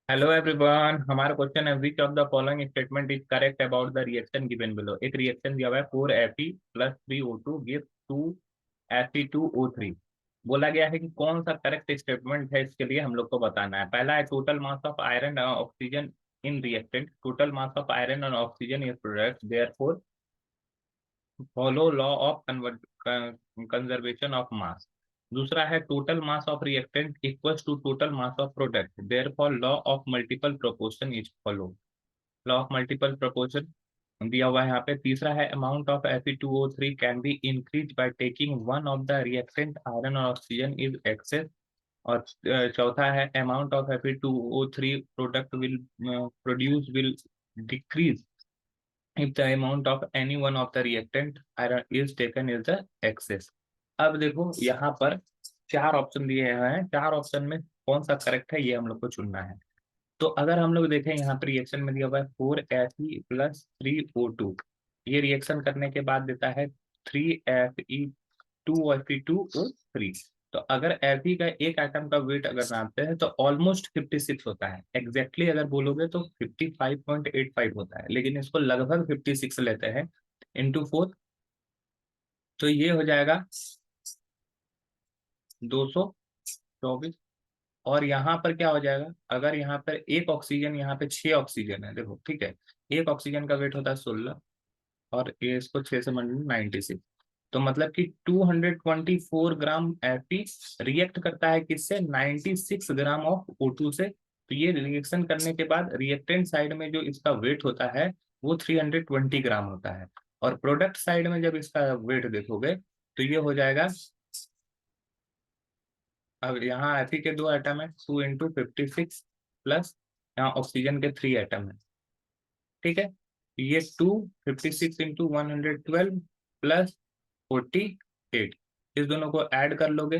Hello everyone, हमारा question है which of the following statement is correct about the reaction given below. एक reaction दिया हुआ है 4Fe plus 3O2 gives 2Fe2O3। बोला गया है कि कौन सा करेक्ट स्टेटमेंट है, इसके लिए हम लोग को बताना है। पहला है टोटल मास ऑफ आयरन और oxygen in reactant, total mass of iron और oxygen in product, therefore follow law of conservation of mass. दूसरा है total mass of reactant equals to total mass of product, therefore law of multiple proportion is follow. Law of multiple proportion दिया हुआ है यहाँ पे। तीसरा है amount of Fe2O3 can be increase by taking one of the reactant iron और oxygen is access. और चौथा है amount of Fe2O3 product will produce will decrease if the amount of any one of the reactant iron is taken as the excess। अब देखो यहाँ पर चार option दिए हुए हैं, चार ऑप्शन में कौन सा करेक्ट है ये हम लोग को चुनना है। तो अगर हम लोग देखें यहाँ पर रिएक्शन में दिया हुआ है 4Fe+3O2, ये रिएक्शन करने के बाद देता है 3Fe2Fe2O3। तो अगर Fe का एक एटम का वेट अगर नापते हैं तो ऑलमोस्ट 56 होता है। एग्जैक्टली अगर बोलोगे तो 55.85 होता है, लेकिन इसको लगभग 56 लेते हैं इंटू 4, तो ये हो जाएगा 224। और यहाँ पर क्या हो जाएगा, अगर यहाँ पर एक ऑक्सीजन, यहाँ पे 6 ऑक्सीजन है, देखो ठीक है, एक ऑक्सीजन का वेट होता है 16 और ये इसको 6 से मल्टीप्लाई 96। तो मतलब कि 224 ग्राम Fe रिएक्ट करता है किससे, 96 ग्राम ऑफ O2 से। तो ये रिएक्शन करने के बाद रिएक्टेंट साइड में जो इसका वेट होता है वो 320 ग्राम होता है। और प्रोडक्ट साइड में जब इसका वेट देखोगे तो ये हो जाएगा, अब यहाँ Fe के 2 एटम है, 2 × 56 प्लस यहाँ ऑक्सीजन के 3 एटम है। ठीक है, ये 256 × 112 प्लस 48, इस दोनों को ऐड कर लोगे।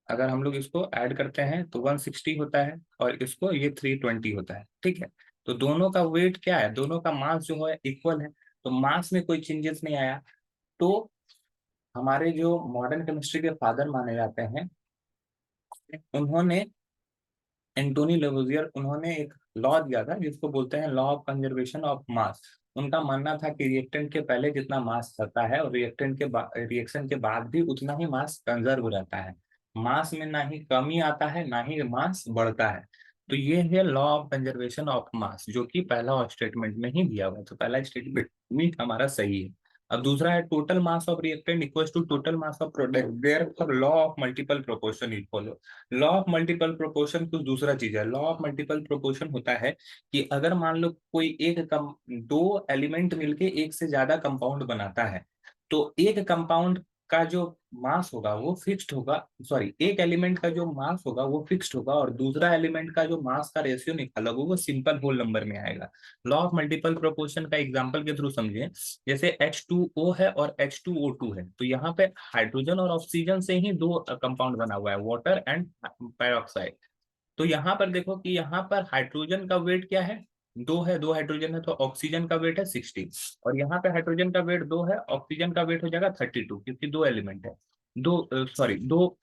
अगर हम लोग इसको ऐड करते हैं तो 160 होता है और इसको ये 320 होता है। ठीक है, तो दोनों का वेट क्या है, दोनों का मास जो है इक्वल है, तो मास में कोई चेंजेस नहीं आया। तो हमारे जो मॉडर्न केमिस्ट्री के फादर माने जाते हैं, उन्होंने एंटोनी लेवोजियर, उन्होंने एक लॉ दिया था जिसको बोलते हैं लॉ ऑफ कंजर्वेशन ऑफ मास। उनका मानना था कि रिएक्टेंट के पहले जितना मास रहता है और रिएक्टेंट के रिएक्शन के बाद भी उतना ही मास कंजर्व रहता है। मास में ना ही कमी आता है ना ही मास बढ़ता है। तो ये है लॉ ऑफ कंजर्वेशन ऑफ मास, जो कि पहला स्टेटमेंट में ही दिया हुआ है। तो पहला स्टेटमेंट भी हमारा सही है। अब दूसरा है total mass of reactant equals to total mass of product, therefore law of multiple proportion is follow. Law of multiple proportion कुछ दूसरा चीज है। लॉ ऑफ मल्टीपल प्रोपोर्शन होता है कि अगर मान लो कोई दो एलिमेंट मिलके एक से ज्यादा कंपाउंड बनाता है, तो एक कंपाउंड का जो मास होगा वो फिक्स्ड होगा, सॉरी, एक एलिमेंट का जो मास होगा वो फिक्स्ड होगा और दूसरा एलिमेंट का जो मास का रेशियो निकालोगे वो सिंपल होल नंबर में आएगा। लॉ ऑफ मल्टीपल प्रोपोर्शन का एग्जांपल के थ्रू समझे। जैसे H2O है और H2O2 है, तो यहाँ पे हाइड्रोजन और ऑक्सीजन से ही दो कंपाउंड बना हुआ है, वाटर एंड पेरोक्साइड। तो यहाँ पर देखो कि यहाँ पर हाइड्रोजन का वेट क्या है, 2 है, 2 हाइड्रोजन है, तो ऑक्सीजन का वेट है 60। और यहाँ पे हाइड्रोजन का वेट 2 है, ऑक्सीजन का वेट हो जाएगा 32, क्योंकि दो एलिमेंट है, दो सॉरी दो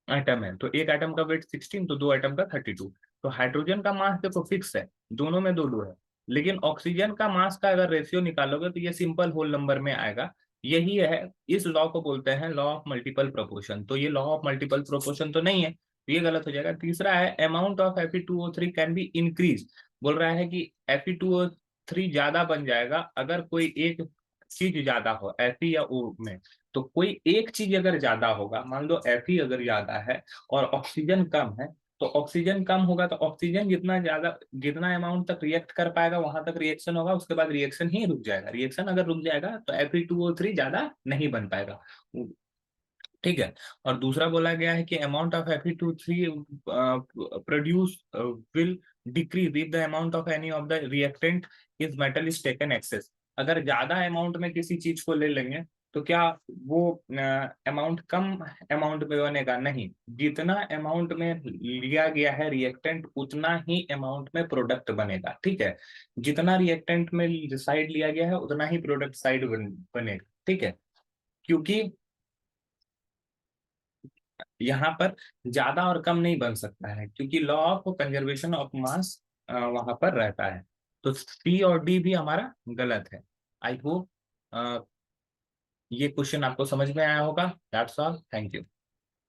एटम है, तो एक एटम का वेट 16, तो दो एटम का 32। तो हाइड्रोजन का मास देखो फिक्स है, दोनों में दो दो है, लेकिन ऑक्सीजन का मास का अगर रेशियो निकालोगे तो ये सिंपल होल नंबर में आएगा। यही है, इस लॉ को बोलते हैं लॉ ऑफ मल्टीपल प्रोपोर्शन। तो ये लॉ ऑफ मल्टीपल प्रोपोर्शन तो नहीं है, तो ये गलत हो जाएगा। तीसरा है amount of Fe2O3 can be increase. बोल रहा है कि Fe2O3 ज्यादा बन जाएगा अगर कोई एक चीज ज्यादा हो Fe या O में। तो कोई एक चीज अगर ज्यादा होगा, मान लो Fe अगर ज्यादा है और ऑक्सीजन कम है, तो ऑक्सीजन कम होगा तो ऑक्सीजन जितना ज्यादा, जितना अमाउंट तक रिएक्ट कर पाएगा वहां तक रिएक्शन होगा, उसके बाद रिएक्शन ही रुक जाएगा। रिएक्शन अगर रुक जाएगा तो Fe2O3 ज्यादा नहीं बन पाएगा। ठीक है, और दूसरा बोला गया है कि amount of Fe2O3 produce will decrease if the amount of any of the reactant is metal is taken excess. अगर ज्यादा अमाउंट में किसी चीज को ले लेंगे तो क्या वो अमाउंट कम अमाउंट में बनेगा, नहीं, जितना अमाउंट में लिया गया है रिएक्टेंट उतना ही अमाउंट में प्रोडक्ट बनेगा। ठीक है, जितना रिएक्टेंट में साइड लिया गया है उतना ही प्रोडक्ट साइड बनेगा। ठीक है, क्योंकि यहाँ पर ज्यादा और कम नहीं बन सकता है, क्योंकि लॉ ऑफ कंजर्वेशन ऑफ मास वहां पर रहता है। तो सी और डी भी हमारा गलत है। आई होप ये क्वेश्चन आपको समझ में आया होगा। That's all, thank you.